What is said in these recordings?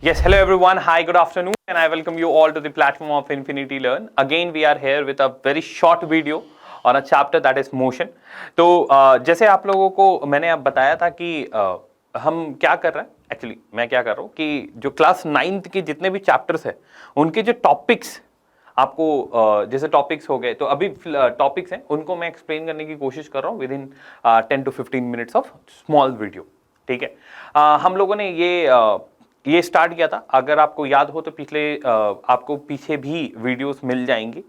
Yes, hello everyone. Hi, good afternoon, and I welcome you all to the platform of Infinity Learn. Again, we are here with a very short video on a chapter that is motion. तो जैसे आप लोगों को मैंने अब बताया था कि हम क्या कर रहे हैं, एक्चुअली मैं क्या कर रहा हूँ कि जो क्लास 9th के जितने भी चैप्टर्स हैं उनके जो टॉपिक्स आपको जैसे टॉपिक्स हो गए, तो अभी टॉपिक्स हैं उनको मैं एक्सप्लेन करने की कोशिश कर रहा हूँ with in 10 to 15 minutes of small video. ठीक है. हम लोगों ने ये स्टार्ट किया था. अगर आपको याद हो तो आपको पीछे भी वीडियोस मिल जाएंगी.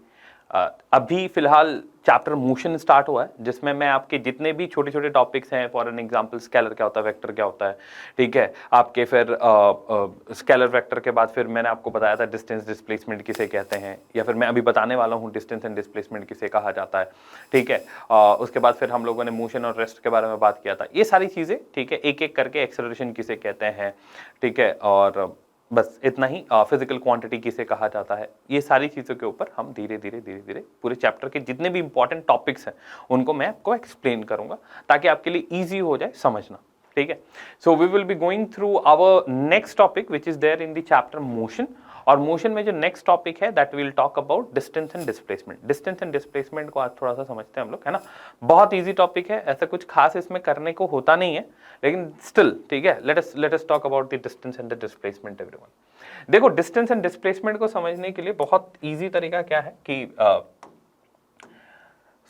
अभी फिलहाल चैप्टर मोशन स्टार्ट हुआ है जिसमें मैं आपके जितने भी छोटे छोटे टॉपिक्स हैं, फॉर एन एग्जांपल स्केलर क्या होता है, वेक्टर क्या होता है, ठीक है, आपके फिर स्केलर वेक्टर के बाद फिर मैंने आपको बताया था डिस्टेंस डिस्प्लेसमेंट किसे कहते हैं, या फिर मैं अभी बताने वाला हूँ डिस्टेंस एंड डिस्प्लेसमेंट किसे कहा जाता है. ठीक है. उसके बाद फिर हम लोगों ने मोशन और रेस्ट के बारे में बात किया था. ये सारी चीजें, ठीक है, एक एक करके एक्सेलरेशन किसे कहते हैं, ठीक है, और बस इतना ही. फिजिकल क्वांटिटी किसे कहा जाता है, ये सारी चीजों के ऊपर हम धीरे धीरे पूरे चैप्टर के जितने भी इंपॉर्टेंट टॉपिक्स हैं उनको मैं आपको एक्सप्लेन करूंगा ताकि आपके लिए इजी हो जाए समझना. ठीक है. So we will be going through our next topic which is there in the chapter motion. और मोशन में जो नेक्स्ट टॉपिक है that will talk about distance and displacement. Distance and displacement को आज थोड़ा सा समझते हैं हम लोग, है ना. बहुत इजी टॉपिक है, ऐसा कुछ खास इसमें करने को होता नहीं है, लेकिन स्टिल ठीक है. Let us talk about the distance and the displacement everyone. देखो, डिस्टेंस एंड डिस्प्लेसमेंट को समझने के लिए बहुत इजी तरीका क्या है कि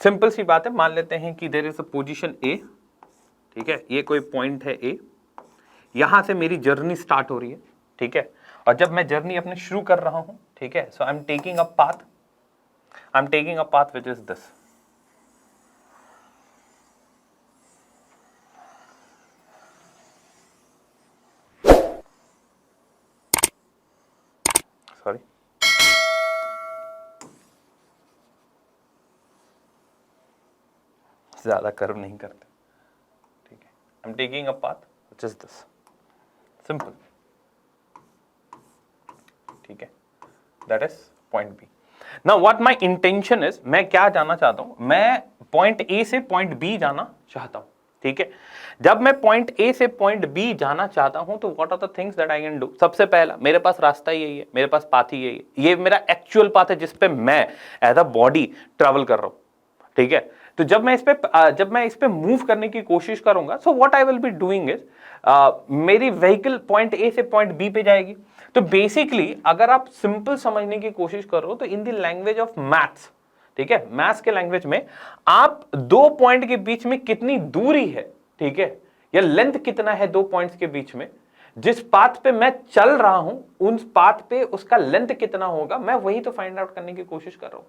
सिंपल सी बात है. मान लेते हैं कि there is a position A. ठीक है, ये कोई पॉइंट है ए, यहां से मेरी जर्नी स्टार्ट हो रही है. ठीक है, और जब मैं जर्नी अपने शुरू कर रहा हूं, ठीक है, so I am taking a path which is this. Sorry, ज्यादा कर्व नहीं करते. ठीक है, I am taking a path which is this. Simple. ठीक है, that is point B. Now what my intention is, मैं क्या जाना चाहता हूं, मैं पॉइंट ए से पॉइंट बी जाना चाहता हूं. ठीक है, जब मैं पॉइंट ए से पॉइंट बी जाना चाहता हूं तो what are the things that I can do. सबसे पहला, मेरे पास रास्ता यही है, मेरे पास पाथ ही यही है, ये मेरा एक्चुअल पाथ है जिस पे मैं एज अ बॉडी ट्रेवल कर रहा हूं. ठीक है, तो जब मैं इस पे मूव करने की कोशिश करूंगा, so what I will be doing is, मेरी व्हीकल पॉइंट ए से पॉइंट बी पे जाएगी. तो बेसिकली अगर आप सिंपल समझने की कोशिश करो तो in the language of maths, ठीक है, मैथ्स के लैंग्वेज में आप दो पॉइंट के बीच में कितनी दूरी है, ठीक है, या लेंथ कितना है दो पॉइंट्स के बीच में, जिस पाथ पे मैं चल रहा हूं उस पाथ पे उसका लेंथ कितना होगा, मैं वही तो फाइंड आउट करने की कोशिश कर रहा हूं.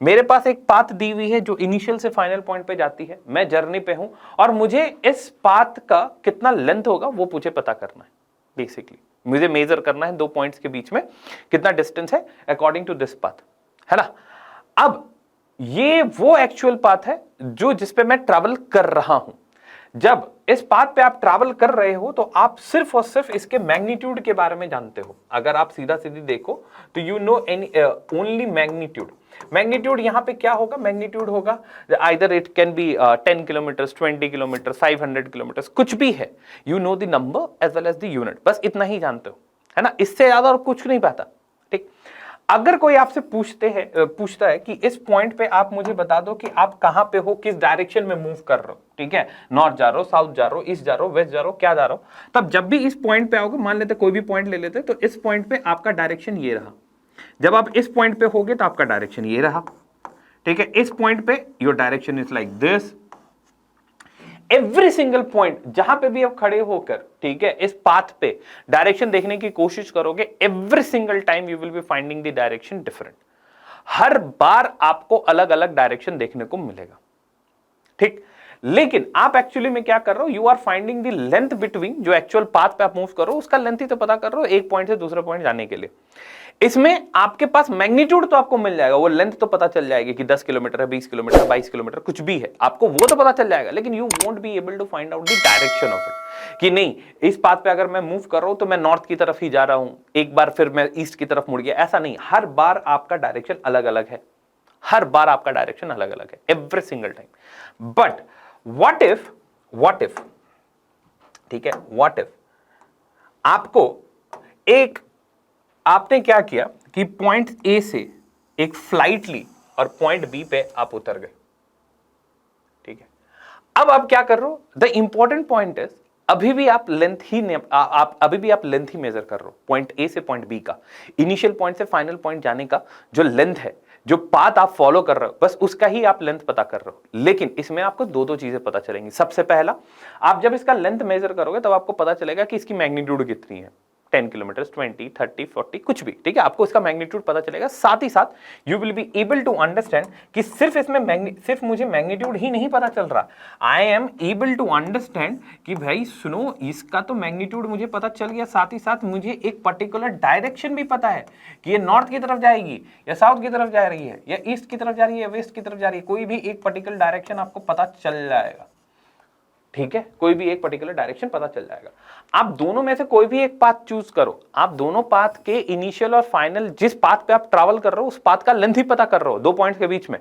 मेरे पास एक पाथ दी हुई है जो इनिशियल से फाइनल पॉइंट पे जाती है, मैं जर्नी पे हूं और मुझे इस पाथ का कितना लेंथ होगा वो मुझे पता करना है. बेसिकली मुझे मेजर करना है दो पॉइंट्स के बीच में कितना डिस्टेंस है अकॉर्डिंग टू दिस पाथ, है ना. अब ये वो एक्चुअल पाथ है जो जिस पे मैं ट्रैवल कर रहा हूं. जब इस पाथ पे आप ट्रैवल कर रहे हो तो आप सिर्फ और सिर्फ इसके मैग्नीट्यूड के बारे में जानते हो. अगर आप सीधा सीधी देखो तो you know only magnitude. Magnitude यहां पे क्या होगा, मैग्नीट्यूड होगा either it can be 10 kilometre, 20 kilometre, 500 kilometre, कुछ भी है. You know the number as well as the unit, बस इतना ही जानते हो, है ना. इससे ज्यादा और कुछ नहीं पता. ठीक. अगर कोई आपसे पूछता है कि इस पॉइंट पे आप मुझे बता दो कि आप कहां पे हो, किस डायरेक्शन में मूव कर रहे हो, ठीक है, नॉर्थ जा रहे हो, साउथ जा रहे हो, ईस्ट जा रहे हो, वेस्ट जा रहे हो, क्या जा रहे हो, तब जब भी इस पॉइंट पे आओगे, मान लेते कोई भी पॉइंट ले लेते, तो इस पॉइंट पे आपका डायरेक्शन ये रहा. जब आप इस पॉइंट पे होगे तो आपका डायरेक्शन ये रहा. ठीक है, इस पॉइंट पे your direction is like this. Every single point जहां पे भी आप खड़े होकर, ठीक है, इस पाथ पे डायरेक्शन देखने की कोशिश करोगे, every single time you will be finding the direction different. हर बार आपको अलग अलग डायरेक्शन देखने को मिलेगा. ठीक. लेकिन आप एक्चुअली में क्या कर रहे हो, you are finding the length between, जो एक्चुअल पाथ पे आप मूव करो उसका लेंथ ही तो पता कर रहे हो एक पॉइंट से दूसरे पॉइंट जाने के लिए. इसमें आपके पास मैग्नीट्यूड तो आपको मिल जाएगा, वो लेंथ तो पता चल जाएगी कि 10 किलोमीटर है, 20 किलोमीटर, 22 किलोमीटर, कुछ भी है, आपको वो तो पता चल जाएगा, लेकिन you won't be able to find out the direction of it, कि नहीं इस पाथ पे अगर मैं मूव कर रहा हूं तो मैं नॉर्थ की तरफ ही जा रहा हूं, एक बार फिर मैं ईस्ट की तरफ मुड़ गया. ऐसा नहीं, हर बार आपका डायरेक्शन अलग अलग है, हर बार आपका डायरेक्शन अलग अलग है, every single time. But what if, ठीक है, व्हाट इफ आपको एक आपने क्या किया कि पॉइंट ए से एक फ्लाइट ली और पॉइंट बी पे आप उतर गए, ठीक है। अब आप क्या कर रहे हो, द इंपॉर्टेंट पॉइंट इज अभी भी आप लेंथ ही मेजर कर रहे हो, पॉइंट ए से पॉइंट बी का, इनिशियल पॉइंट से फाइनल पॉइंट जाने का जो लेंथ है, जो पाथ आप फॉलो कर रहे हो, बस उसका ही आप लेंथ पता कर रहे हो। लेकिन इसमें आपको दो चीजें पता चलेंगी। सबसे पहला, आप जब इसका लेंथ मेजर करोगे तब आपको पता चलेगा कि इसकी मैग्नीट्यूड कितनी है, 10 किलोमीटर, 20, 30, 40, कुछ भी, ठीक है, आपको इसका मैग्नीट्यूड पता चलेगा। साथ ही साथ you will be able to understand कि सिर्फ मुझे मैग्नीट्यूड ही नहीं पता चल रहा, I am able to understand कि भाई सुनो, इसका तो मैग्नीट्यूड मुझे पता चल गया, साथ ही साथ मुझे एक पर्टिकुलर डायरेक्शन भी पता है कि ये नॉर्थ की तरफ जाएगी या साउथ की तरफ जा रही है या ईस्ट की तरफ जा रही है या वेस्ट की तरफ जा रही है, कोई भी एक पर्टिकुलर डायरेक्शन आपको पता चल जाएगा, ठीक है, कोई भी एक पर्टिकुलर डायरेक्शन पता चल जाएगा। आप दोनों में से कोई भी एक पाथ चूज करो, आप दोनों पाथ के इनिशियल और फाइनल, जिस पाथ पे आप ट्रैवल कर रहे हो उस पाथ का लेंथ ही पता कर रहे हो दो पॉइंट्स के बीच में,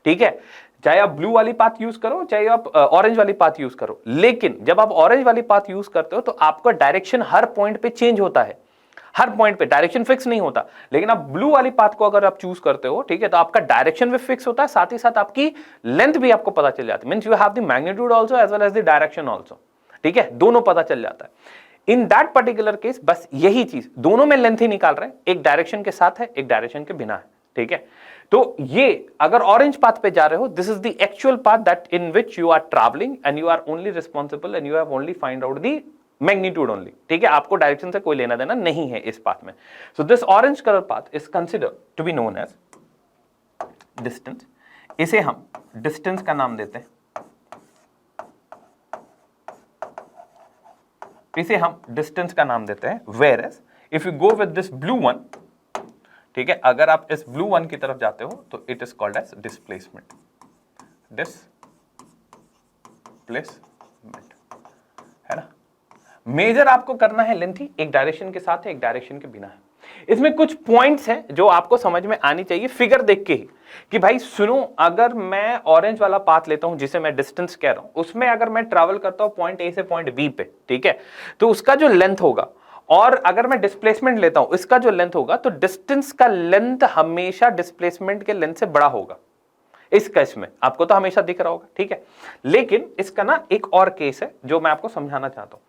ठीक है। चाहे आप ब्लू वाली पाथ यूज करो, चाहे आप ऑरेंज वाली पाथ यूज करो, लेकिन जब आप ऑरेंज वाली पाथ यूज करते हो तो आपका डायरेक्शन हर पॉइंट पे चेंज होता है, हर पॉइंट पे डायरेक्शन फिक्स नहीं होता। लेकिन आप ब्लू वाली पाथ को अगर आप चूज करते हो, ठीक है, तो आपका डायरेक्शन भी फिक्स होता है, साथ ही साथ आपकी लेंथ भी आपको पता चल जाती है, means you have the magnitude also as well as the direction also, ठीक है, दोनों पता चल जाता है। इन दैट पर्टिकुलर केस बस यही चीज, दोनों में लेंथ ही निकाल रहे हैं, एक डायरेक्शन के साथ है, एक डायरेक्शन के बिना है, ठीक है। तो ये अगर ऑरेंज पाथ पे जा रहे हो, this is the actual path that in which you are travelling and you are only responsible and you have only find out the magnitude only, ठीक है, आपको डायरेक्शन से कोई लेना देना नहीं है इस पाथ में। So this orange colour path is considered to be known as distance, इसे हम डिस्टेंस का नाम देते हैं, इसे हम डिस्टेंस का नाम देते हैं। Whereas if you go with this blue one, ठीक है, अगर आप इस ब्लू वन की तरफ जाते हो तो it is called as displacement, है ना। मेजर आपको करना है लेंथ ही, एक डायरेक्शन के साथ है, एक डायरेक्शन के बिना है। इसमें कुछ पॉइंट्स हैं जो आपको समझ में आनी चाहिए फिगर देख के ही, कि भाई सुनो, अगर मैं ऑरेंज वाला पाथ लेता हूं जिसे मैं डिस्टेंस कह रहा हूं, उसमें अगर मैं ट्रैवल करता हूं पॉइंट ए से पॉइंट बी पे, ठीक है, तो उसका जो लेंथ होगा, और अगर मैं डिस्प्लेसमेंट लेता हूं इसका जो लेंथ होगा, तो डिस्टेंस का लेंथ हमेशा डिस्प्लेसमेंट के लेंथ से बड़ा होगा। इस केस में आपको तो हमेशा दिख रहा होगा, ठीक है। लेकिन इसका ना एक और केस है जो मैं आपको समझाना चाहता हूं।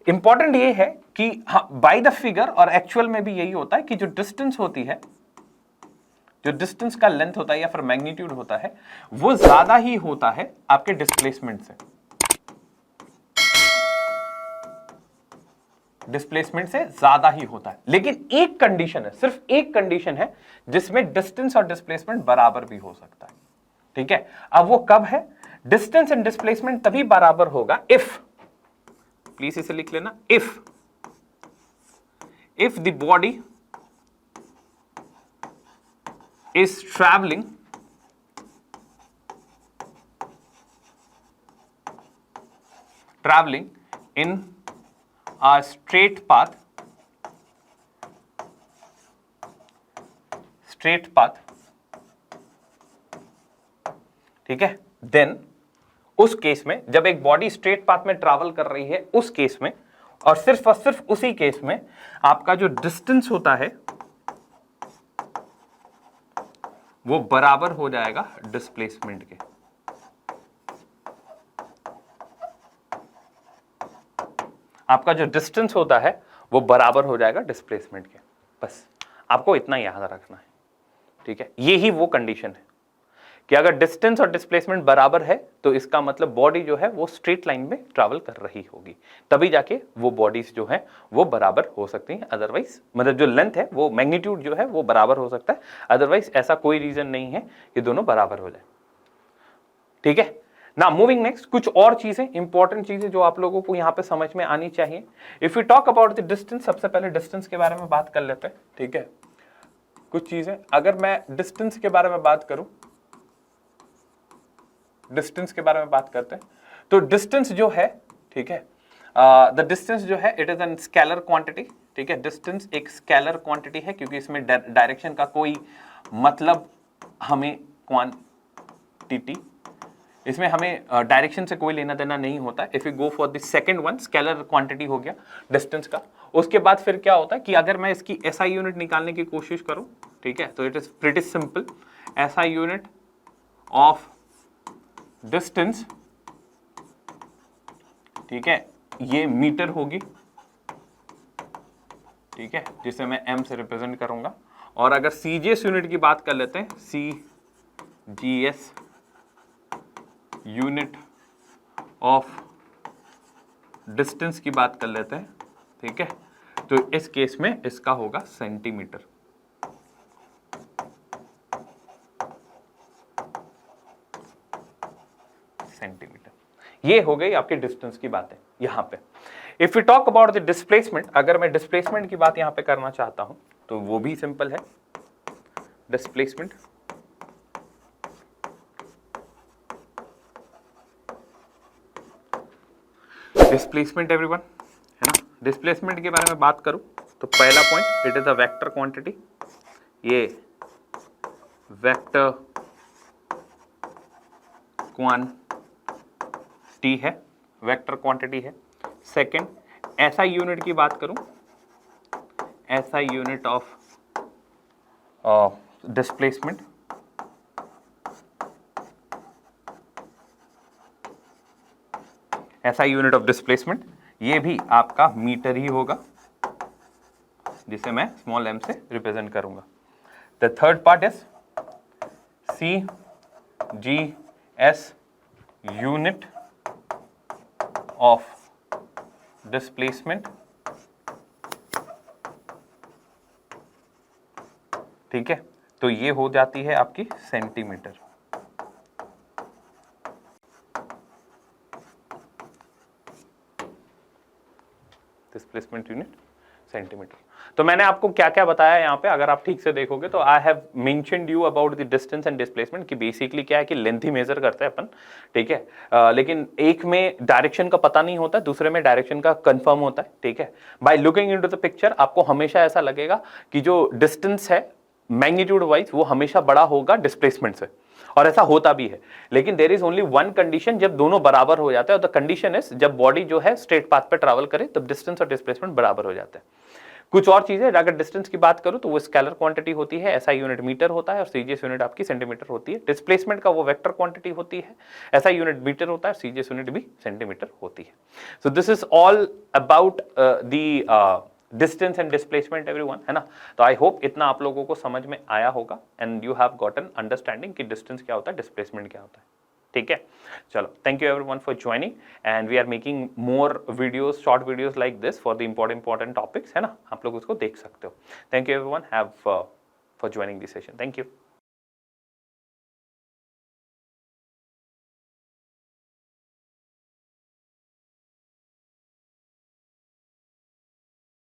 इंपॉर्टेंट ये है कि बाय द फिगर और एक्चुअल में भी यही होता है कि जो डिस्टेंस होती है, जो डिस्टेंस का लेंथ होता है या फिर मैग्नीट्यूड होता है, वो ज्यादा ही होता है आपके डिस्प्लेसमेंट से, डिस्प्लेसमेंट से ज्यादा ही होता है। लेकिन एक कंडीशन है, सिर्फ एक कंडीशन है जिसमें डिस्टेंस और डिस्प्लेसमेंट बराबर भी हो सकता है, ठीक है। अब वो कब है? डिस्टेंस एंड डिस्प्लेसमेंट तभी बराबर होगा इफ, प्लीज इसे लिख लेना, if the body is traveling in a straight path, ठीक है, देन उस केस में, जब एक बॉडी स्ट्रेट पाथ में ट्रैवल कर रही है उस केस में, और सिर्फ उसी केस में आपका जो डिस्टेंस होता है वो बराबर हो जाएगा डिस्प्लेसमेंट के। आपका जो डिस्टेंस होता है वो बराबर हो जाएगा डिस्प्लेसमेंट के, बस आपको इतना याद रखना है, ठीक है। ये ही वो कंडीशन है कि अगर डिस्टेंस और डिस्प्लेसमेंट बराबर है तो इसका मतलब बॉडी जो है वो स्ट्रेट लाइन में ट्रैवल कर रही होगी, तभी जाके वो बॉडीज जो है वो बराबर हो सकती हैं। अदरवाइज मतलब जो लेंथ है वो मैग्नीट्यूड जो है वो बराबर हो सकता है, अदरवाइज ऐसा कोई रीजन नहीं है कि दोनों बराबर हो जाए, ठीक है ना। मूविंग नेक्स्ट, कुछ और चीजें, इंपॉर्टेंट चीजें जो आप लोगों को यहां पे समझ में आनी चाहिए। If you talk about the distance, सबसे पहले डिस्टेंस के बारे में बात कर लेते हैं, ठीक है। कुछ चीजें, अगर मैं डिस्टेंस के बारे में बात करूं, डिस्टेंस के बारे में बात करते हैं, तो डिस्टेंस जो है, ठीक है, द डिस्टेंस जो है it is an scalar quantity, ठीक है। डिस्टेंस एक स्केलर क्वांटिटी है क्योंकि इसमें डायरेक्शन का कोई मतलब हमें क्वांटिटी इसमें हमें डायरेक्शन से कोई लेना देना नहीं होता। If you go for the second one, scalar quantity हो गया डिस्टेंस का, उसके बाद फिर क्या होता है कि अगर मैं इसकी एसआई यूनिट निकालने की कोशिश करूं, ठीक है, तो it is pretty simple. SI unit of distance, ठीक है, ये मीटर होगी, ठीक है, जिसे मैं m से रिप्रेजेंट करूंगा। और अगर सीजीएस यूनिट की बात कर लेते हैं, सीजीएस यूनिट ऑफ डिस्टेंस की बात कर लेते हैं, ठीक है, तो इस केस में इसका होगा सेंटीमीटर। सेंटीमीटर, ये हो गई आपकी डिस्टेंस की बातें यहां पे। If you talk about the displacement, अगर मैं डिस्प्लेसमेंट की बात यहां पे करना चाहता हूं तो वो भी सिंपल है। डिस्प्लेसमेंट, डिस्प्लेसमेंट एवरीवन, है ना। डिस्प्लेसमेंट के बारे में बात करूं तो पहला point, it is a vector quantity. ये वेक्टर क्वांटिटी है, वेक्टर क्वांटिटी है। सेकंड, एसआई यूनिट की बात करूं, SI unit of displacement, SI unit of displacement, ये भी आपका मीटर ही होगा, जिसे मैं स्मॉल m से रिप्रेजेंट करूंगा। The third part is CGS unit of displacement, ठीक है, तो ये हो जाती है आपकी सेंटीमीटर। Displacement unit centimetre. तो मैंने आपको क्या क्या बताया यहाँ पे, अगर आप ठीक से देखोगे तो I have mentioned you about the distance and displacement, कि बेसिकली क्या है कि लेंथ ही मेजर करते हैं अपन, ठीक है, लेकिन एक में डायरेक्शन का पता नहीं होता, दूसरे में डायरेक्शन का कंफर्म होता है, ठीक है। By looking into the picture आपको हमेशा ऐसा लगेगा कि जो डिस्टेंस है मैग्नीट्यूड वाइज वो हमेशा बड़ा होगा डिस्प्लेसमेंट से, और ऐसा होता भी है। लेकिन there is only one condition, जब दोनों बराबर हो जाते हैं, द कंडीशन इज जब बॉडी जो है स्ट्रेट पाथ पे ट्रैवल करे तब डिस्टेंस और डिस्प्लेसमेंट बराबर हो जाते हैं। कुछ और चीजें, अगर डिस्टेंस की बात करूं तो वो स्केलर क्वांटिटी होती है, एसआई यूनिट मीटर होता है और सीजीएस यूनिट आपकी सेंटीमीटर होती है। डिस्प्लेसमेंट का वो वेक्टर क्वांटिटी होती है, एसआई यूनिट मीटर होता है, सीजीएस यूनिट भी सेंटीमीटर होती है। So this is all about the distance and displacement everyone, है ना। तो आई होप इतना आप लोगों को समझ में आया होगा and you have gotten understanding कि डिस्टेंस क्या होता है, डिस्प्लेसमेंट क्या होता है, ठीक है। चलो, thank you everyone for joining and we are making more videos, short videos like this for the important topics, है ना, आप लोग उसको देख सकते हो। Thank you everyone, have for joining this session, thank you.